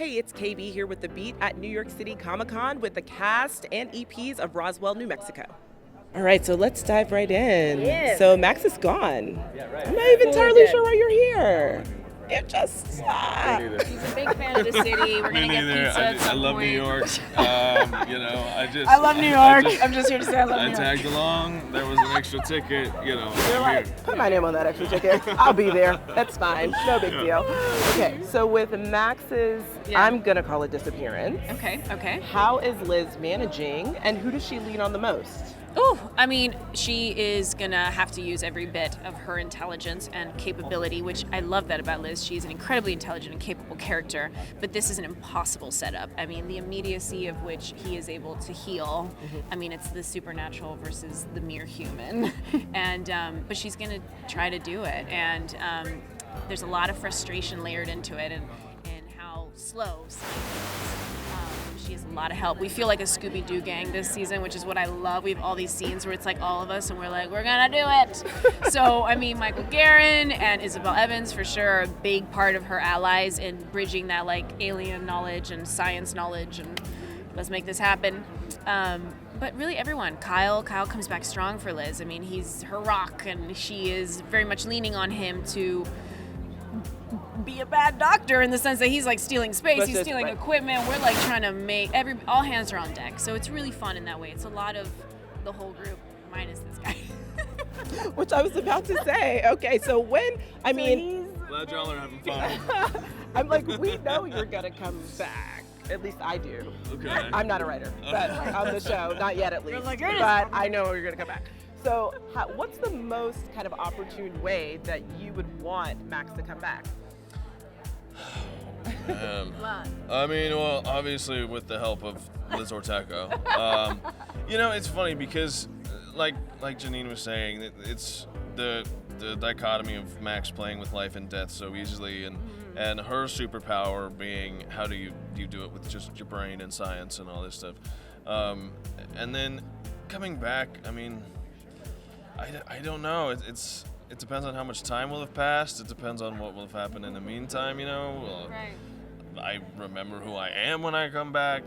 Hey, it's KB here with The Beat at New York City Comic-Con with the cast and EPs of Roswell, New Mexico. All right, so let's dive right in. Yes. So Max is gone. Yeah, right. I'm not even entirely sure why you're here. It just... He's a big fan of the city. We're Me gonna get neither. pizza at I some love point. New York. I love New York. I'm just here to say I love New I York. tagged along. There was an extra ticket. You're I'm like, here. put my name on that extra ticket. I'll be there. That's fine. No big deal. Okay, so with Max's, I'm going to call it disappearance. Okay. How is Liz managing, and who does she lean on the most? Oh, I mean, she is gonna have to use every bit of her intelligence and capability, which I love that about Liz. She's an incredibly intelligent and capable character, but this is an impossible setup. I mean, the immediacy of which he is able to heal. I mean, it's the supernatural versus the mere human, and but she's gonna try to do it, and there's a lot of frustration layered into it, and how slow. She has a lot of help. We feel like a Scooby-Doo gang this season, which is what I love. We have all these scenes where it's like all of us and we're like, we're gonna do it. So, I mean, Michael Guerin and Isobel Evans for sure are a big part of her allies in bridging that like alien knowledge and science knowledge and let's make this happen. But really everyone, Kyle comes back strong for Liz. I mean, he's her rock and she is very much leaning on him to be a bad doctor in the sense that he's like stealing space, he's stealing equipment. We're like trying to make all hands are on deck. So it's really fun in that way. It's a lot of the whole group minus this guy. Which I was about to say. Okay, so when, Glad y'all are having fun. I'm like, we know you're gonna come back. At least I do. Okay. I'm not a writer, but on the show, not yet at least. Like, but I know you're gonna come back. So what's the most kind of opportune way that you would want Max to come back? I mean, well, obviously with the help of Liz Ortecho. It's funny because, like Jeanine was saying, it's the dichotomy of Max playing with life and death so easily, and her superpower being how do you do it with just your brain and science and all this stuff, and then coming back. I mean, I don't know. It depends on how much time will have passed. It depends on what will have happened in the meantime, Right. I remember who I am when I come back.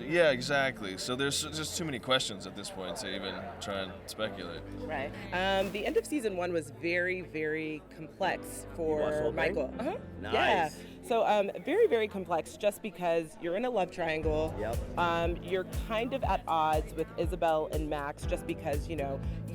Exactly. So there's just too many questions at this point to even try and speculate. Right. The end of season 1 was very, very complex for Michael. Nice. Yeah. So very, very complex just because you're in a love triangle. Yep. You're kind of at odds with Isobel and Max just because,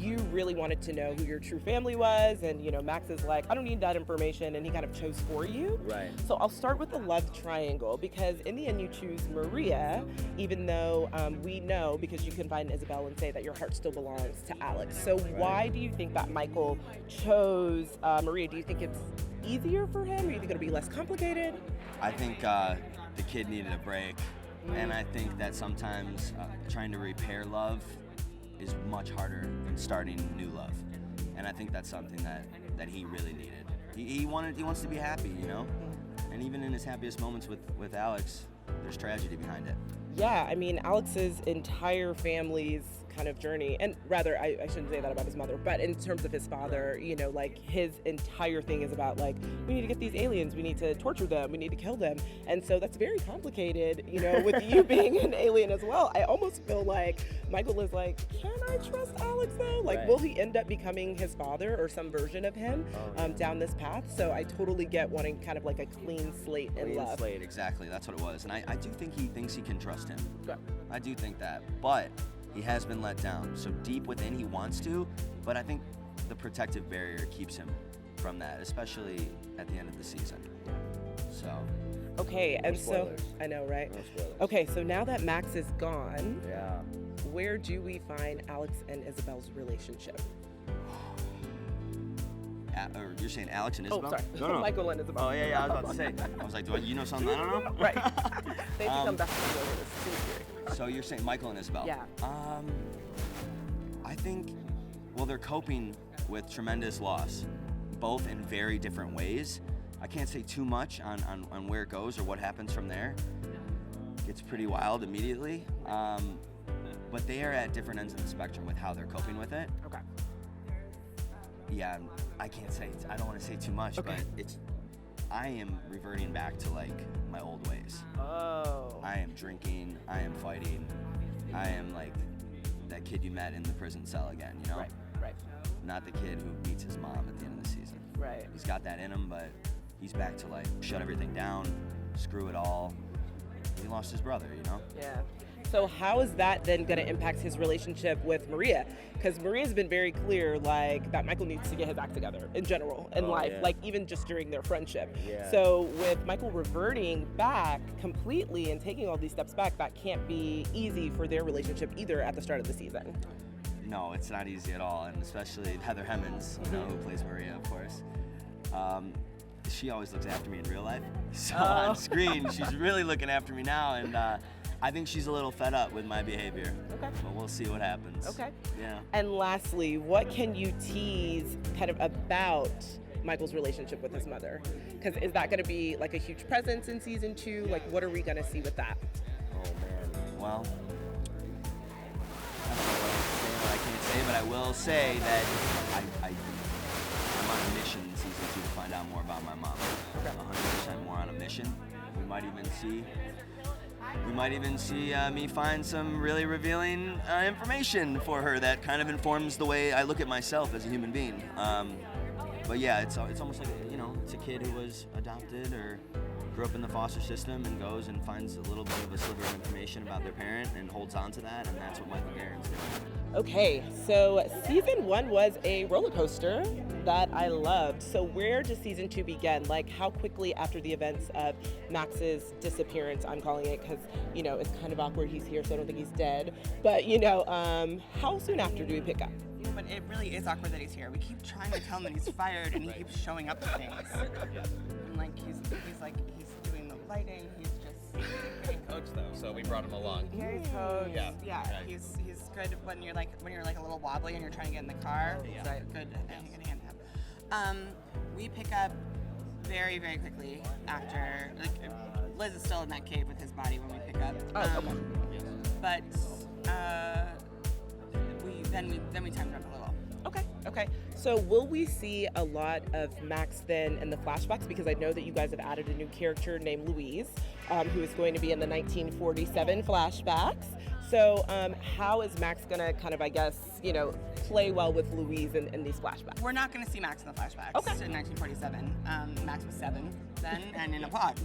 you really wanted to know who your true family was. And, Max is like, I don't need that information. And he kind of chose for you. Right. So I'll start with the love triangle because in the end you choose Maria, even though we know because you confide in Isobel and say that your heart still belongs to Alex. So why do you think that Michael chose Maria? Do you think it's easier for him, or do you think it'll be less complicated? I think the kid needed a break, and I think that sometimes trying to repair love is much harder than starting new love, and I think that's something that he really needed. He wants to be happy, and even in his happiest moments with Alex, there's tragedy behind it. Yeah, I mean, Alex's entire family's kind of journey, and rather, I shouldn't say that about his mother, but in terms of his father, his entire thing is about, we need to get these aliens, we need to torture them, we need to kill them, and so that's very complicated, with you being an alien as well. I almost feel like Michael is like, can I trust Alex though? Will he end up becoming his father or some version of him down this path? So I totally get wanting kind of like a clean slate in love. Clean slate, exactly, that's what it was, and I do think he thinks he can trust him. Right. I do think that, but he has been let down. So deep within, he wants to, but I think the protective barrier keeps him from that, especially at the end of the season. So. Okay, and spoilers. So I know, right? No spoilers. Okay, so now that Max is gone, Yeah. where do we find Alex and Isabel's relationship? Or you're saying Alex and Isobel? Oh, sorry. No. Michael and Isabel. Oh yeah, I was about to say. I was like, you know something I don't know? Right. They become best friends over this. So you're saying Michael and Isobel? Yeah. I think, they're coping with tremendous loss, both in very different ways. I can't say too much on where it goes or what happens from there. It gets pretty wild immediately. But they are at different ends of the spectrum with how they're coping with it. Okay. Yeah, I can't say. I don't want to say too much, Okay. but I am reverting back to like my old ways. Oh. I am drinking, I am fighting, I am like that kid you met in the prison cell again, you know? Right. Not the kid who beats his mom at the end of the season. Right. He's got that in him, but he's back to like shut everything down, screw it all. He lost his brother, you know? Yeah. So how is that then going to impact his relationship with Maria? Because Maria's been very clear, like, that Michael needs to get his act together in general in life, like even just during their friendship. Yeah. So with Michael reverting back completely and taking all these steps back, that can't be easy for their relationship either at the start of the season. No, it's not easy at all, and especially Heather Hemmons, you know, who plays Maria, of course. She always looks after me in real life, so on screen, she's really looking after me now, and I think she's a little fed up with my behavior. Okay. But we'll see what happens. Okay. Yeah. And lastly, what can you tease kind of about Michael's relationship with his mother? Because is that going to be like a huge presence in season 2? Like, what are we going to see with that? Oh man. Well, I don't know what I can't say, but I will say that I'm on a mission in season 2 to find out more about my mom. 100% more on a mission. We might even see me find some really revealing information for her that kind of informs the way I look at myself as a human being. But yeah, it's almost like, you know, it's a kid who was adopted or grew up in the foster system and goes and finds a little bit of a sliver of information about their parent and holds on to that, and that's what Michael Guerin's doing. Okay, so season 1 was a roller coaster that I loved. So where does season 2 begin? Like, how quickly after the events of Max's disappearance, I'm calling it, because, you know, it's kind of awkward he's here, so I don't think he's dead. But, you know, how soon after do we pick up? Yeah, but it really is awkward that he's here. We keep trying to tell him that he's fired, and he keeps showing up to things. And like he's doing the lighting. He's just Getting coached though, so we brought him along. yeah, he's coached. Yeah. Right. He's good when you're like a little wobbly and you're trying to get in the car. Yeah. So good hand to have. We pick up very, very quickly after, like, Liz is still in that cave with his body when we pick up. Okay. But we time jump a little. Okay. So will we see a lot of Max then in the flashbacks? Because I know that you guys have added a new character named Louise, who is going to be in the 1947 flashbacks. So how is Max going to kind of, I guess, you know, play well with Louise in these flashbacks? We're not going to see Max in the flashbacks. Okay. In 1947, Max was 7 then, and in a pod.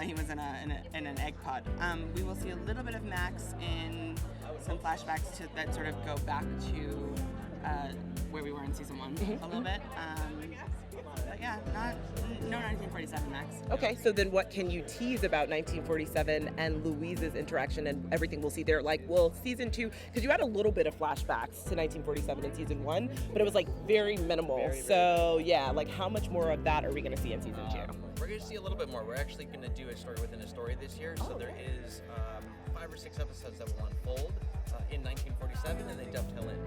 He was in an egg pod. We will see a little bit of Max in some flashbacks that sort of go back to where we were in season 1 a little bit. But yeah, no 1947 Max. Okay, so then what can you tease about 1947 and Louise's interaction and everything we'll see there? Like, well, season 2, because you had a little bit of flashbacks to 1947 in season 1, but it was like very minimal. So yeah, like how much more of that are we going to see in season 2? We're going to see a little bit more. We're actually going to do a story within a story this year. So there is 5 or 6 episodes that will unfold in 1947, and they dovetail in.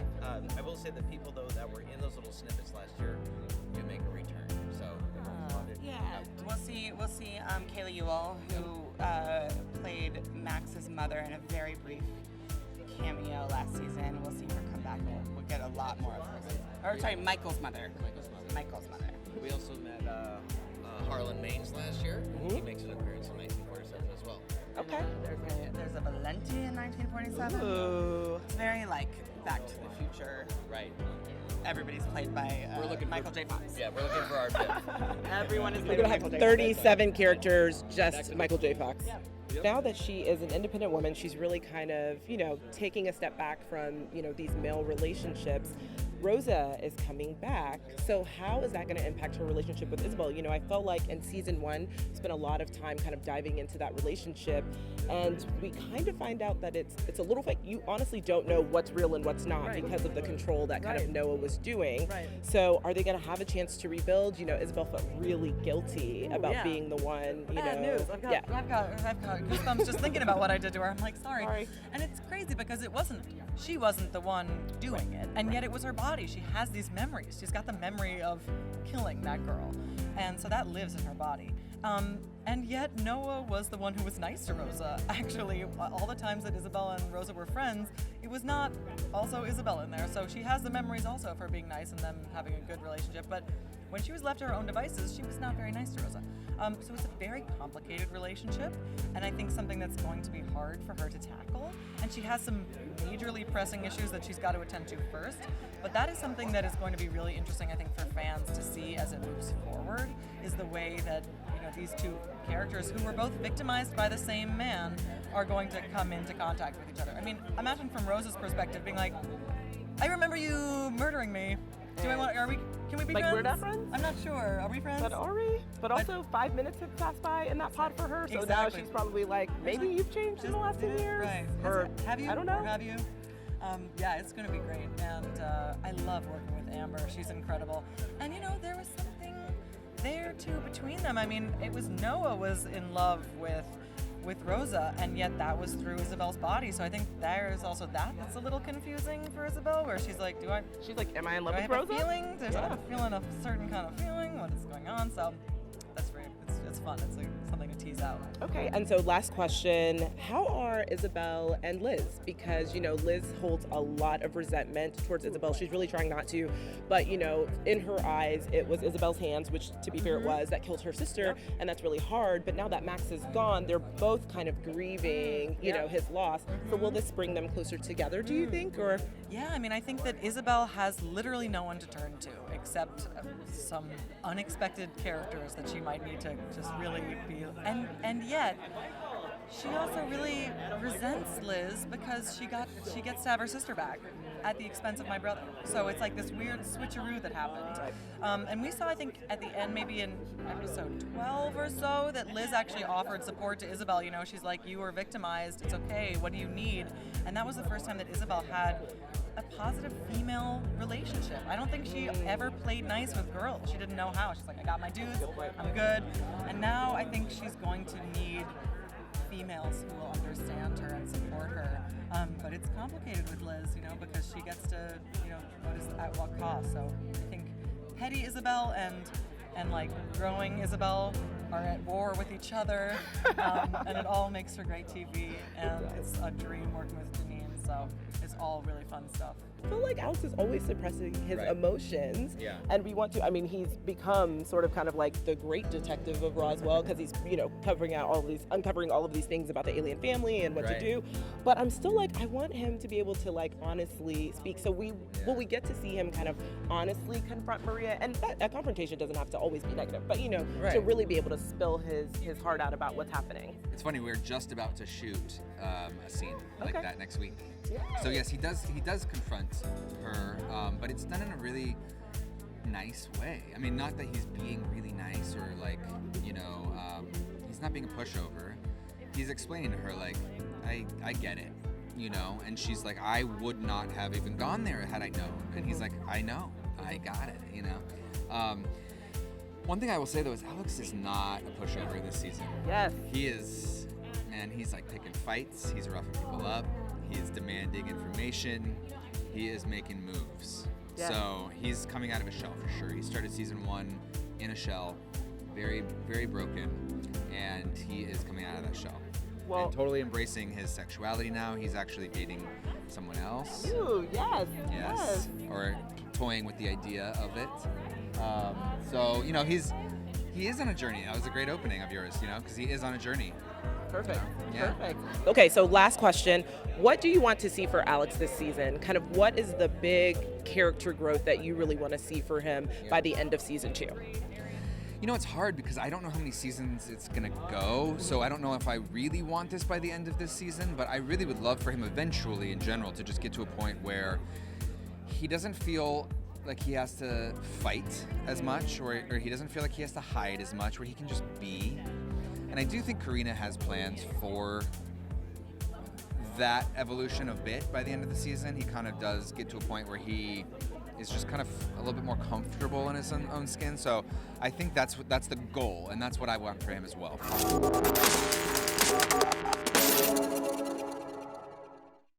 I will say that people, though, that were in those little snippets last year do make a return. So Yeah, we'll see Kayla Ewell, who played Max's mother in a very brief cameo last season. We'll see her come back, and we'll get a lot more of her. Or sorry, Michael's mother. we also met Harlan Maines last year. He makes an appearance in 1947 as well. Okay. There's a Valenti in 1947. Ooh. It's very like Back to the Future. Right. Everybody's played by Michael J. Fox. Yeah, we're looking for our bit. Everyone is We're played going by to have Michael J. 37 characters, just Michael J. Fox. Now that she is an independent woman, she's really kind of, you know, taking a step back from, you know, these male relationships. Rosa is coming back. So how is that going to impact her relationship with Isobel? You know, I felt like in season 1, spent a lot of time kind of diving into that relationship, and we kind of find out that it's a little fake. You honestly don't know what's real and what's not because of the control that kind of Noah was doing. So are they going to have a chance to rebuild? You know, Isobel felt really guilty about being the one, you Bad know. news. I've got goosebumps just thinking about what I did to her. I'm like, sorry. And it's crazy because she wasn't the one doing it, and yet it was her body. She has these memories. She's got the memory of killing that girl, and so that lives in her body. And yet Noah was the one who was nice to Rosa. Actually, all the times that Isobel and Rosa were friends, it was not also Isobel in there. So she has the memories also of her being nice and them having a good relationship. But when she was left to her own devices, she was not very nice to Rosa. So it's a very complicated relationship, and I think something that's going to be hard for her to tackle. And she has some majorly pressing issues that she's got to attend to first. But that is something that is going to be really interesting, I think, for fans to see as it moves forward, is the way that these two characters, who were both victimized by the same man, are going to come into contact with each other. I mean, imagine from Rosa's perspective being like, I remember you murdering me. Can we be like, friends? we're not friends? I'm not sure. Are we friends? But are we? But also 5 minutes have passed by in that pod for her, so now Exactly. she's probably like, maybe you've changed in the last 10 years? Right. Or Have you? I don't know. Or have you? Yeah, it's going to be great. And I love working with Amber. She's incredible. And there was something there too between them. I mean, it was Noah was in love with Rosa, and yet that was through Isabel's body. So I think there's also that's a little confusing for Isabel, where she's like, She's like, am I in do love I with have Rosa? a feeling? I'm feeling a certain kind of feeling. What is going on? So that's great. It's fun. It's like something to tease out. Okay, and so last question, how are Isobel and Liz? Because, Liz holds a lot of resentment towards Isobel. She's really trying not to, but, in her eyes, it was Isabel's hands, which, to be fair, it was, that killed her sister, and that's really hard. But now that Max is gone, they're both kind of grieving, his loss. So will this bring them closer together, do you think, or? Yeah, I mean, I think that Isobel has literally no one to turn to except some unexpected characters that she might need to just really be, and yet she also really resents Liz because she gets to have her sister back at the expense of my brother. So it's like this weird switcheroo that happened. And we saw, I think, at the end, maybe in episode 12 or so, that Liz actually offered support to Isobel. She's like, you were victimized, it's okay, what do you need? And that was the first time that Isobel had a positive female relationship. I don't think she ever played nice with girls. She didn't know how. She's like, I got my dudes, I'm good. And now I think she's going to need females who will understand her and support her. But it's complicated with Liz, because she gets to, what is at what cost. So I think petty Isobel and like growing Isobel are at war with each other, and it all makes for great TV. And it's a dream working with Jeanine. So it's all really fun stuff. I feel like Alex is always suppressing his emotions. Yeah. And we want to, he's become sort of kind of like the great detective of Roswell because he's, uncovering all of these things about the alien family and what to do. But I'm still like, I want him to be able to like honestly speak. So we get to see him kind of honestly confront Maria. And a confrontation doesn't have to always be negative, but to really be able to spill his heart out about what's happening. It's funny, we're just about to shoot a scene like that next week. Yeah. So yes, he does confront her, but it's done in a really nice way. I mean, not that he's being really nice or like, he's not being a pushover. He's explaining to her like, I get it, and she's like, I would not have even gone there had I known. And he's like, I know, I got it, One thing I will say though is Alex is not a pushover this season. Yes. He is, man, he's like picking fights, he's roughing people up, he's demanding information, he is making moves. Yeah. So he's coming out of a shell for sure. He started season 1 in a shell, very, very broken, and he is coming out of that shell. Well, and totally embracing his sexuality now. He's actually dating someone else. Ooh, yes. Yes. Or toying with the idea of it. So, he is on a journey. That was a great opening of yours, because he is on a journey. Perfect. Yeah. Perfect. Okay, so last question. What do you want to see for Alex this season? Kind of what is the big character growth that you really want to see for him by the end of season 2? It's hard because I don't know how many seasons it's going to go, so I don't know if I really want this by the end of this season, but I really would love for him eventually, in general, to just get to a point where he doesn't feel like he has to fight as much, or he doesn't feel like he has to hide as much, where he can just be. And I do think Carina has plans for that evolution a bit by the end of the season. He kind of does get to a point where he is just kind of a little bit more comfortable in his own skin. So I think that's the goal, and that's what I want for him as well.